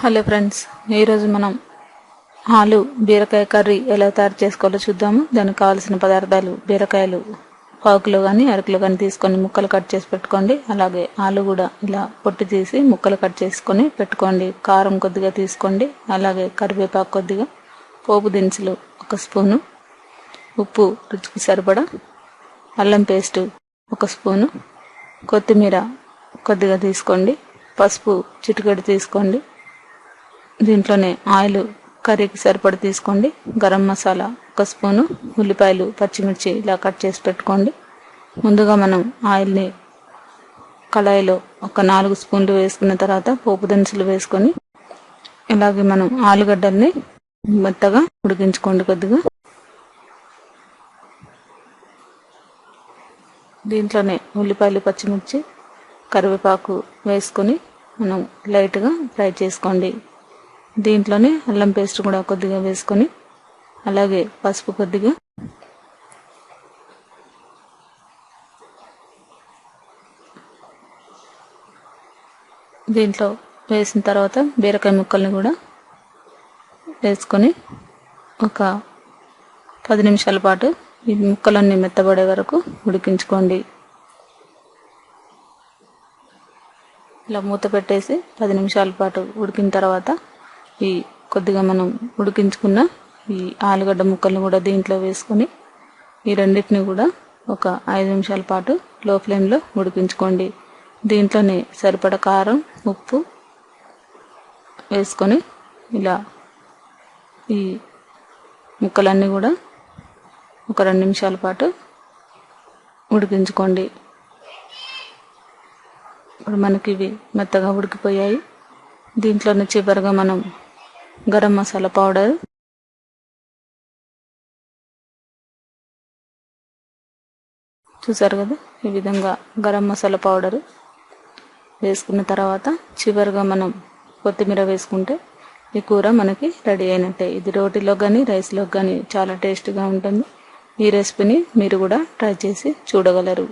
Hello friends, ఈరోజు మనం ఆలు బీరకాయ కర్రీ ఎలా తయారు చేసుకోవాలో చూద్దాము. దానికి కావాల్సిన పదార్థాలు: బీరకాయలు పావుకిలో కానీ అరకిలో కానీ తీసుకొని ముక్కలు కట్ చేసి పెట్టుకోండి. అలాగే ఆలు కూడా ఇలా పొట్టు తీసి ముక్కలు కట్ చేసుకొని పెట్టుకోండి. కారం కొద్దిగా తీసుకోండి. అలాగే కరివేపాకు కొద్దిగా, పోపు దినుసులు 1 స్పూను, ఉప్పు రుచికి సరిపడా, అల్లం పేస్టు 1 స్పూను, కొత్తిమీర కొద్దిగా తీసుకోండి, పసుపు చిటికెడు తీసుకోండి. దీంట్లోనే ఆయిల్ కర్రీకి సరిపడి తీసుకోండి. గరం మసాలా 1 స్పూను, ఉల్లిపాయలు పచ్చిమిర్చి ఇలా కట్ చేసి పెట్టుకోండి. ముందుగా మనం ఆయిల్ని కళాయిలో 4 స్పూన్లు వేసుకున్న తర్వాత పోపు దినుసులు వేసుకొని, ఇలాగే మనం ఆలుగడ్డల్ని మెత్తగా ఉడికించుకోండి. కొద్దిగా దీంట్లోనే ఉల్లిపాయలు పచ్చిమిర్చి కరివేపాకు వేసుకొని మనం లైట్గా ఫ్రై చేసుకోండి. దీంట్లోనే అల్లం పేస్ట్ కూడా కొద్దిగా వేసుకొని, అలాగే పసుపు కొద్దిగా, దీంట్లో వేసిన తర్వాత బీరకాయ ముక్కల్ని కూడా వేసుకొని ఒక 10 నిమిషాల పాటు ఈ ముక్కలన్నీ మెత్తబడే వరకు ఉడికించుకోండి. ఇలా మూత పెట్టేసి 10 నిమిషాల పాటు ఉడికిన తర్వాత ఈ కొద్దిగా మనం ఉడికించుకున్న ఈ ఆలుగడ్డ ముక్కలను కూడా దీంట్లో వేసుకొని ఈ రెండింటిని కూడా ఒక 5 నిమిషాల పాటు లో ఫ్లేమ్లో ఉడికించుకోండి. దీంట్లోనే సరిపడ కారం, ఉప్పు వేసుకొని ఇలా ఈ ముక్కలన్నీ కూడా ఒక 2 నిమిషాల పాటు ఉడికించుకోండి. ఇప్పుడు మనకి ఇవి మెత్తగా ఉడికిపోయాయి. దీంట్లోనే చివరిగా మనం గరం మసాలా పౌడర్, చూసారు కదా, ఈ విధంగా గరం మసాలా పౌడర్ వేసుకున్న తర్వాత చివరిగా మనం కొత్తిమీర వేసుకుంటే ఈ కూర మనకి రెడీ అయినట్టే. ఇది రోటీలో కానీ రైస్లో కానీ చాలా టేస్ట్గా ఉంటుంది. ఈ రెసిపీని మీరు కూడా ట్రై చేసి చూడగలరు.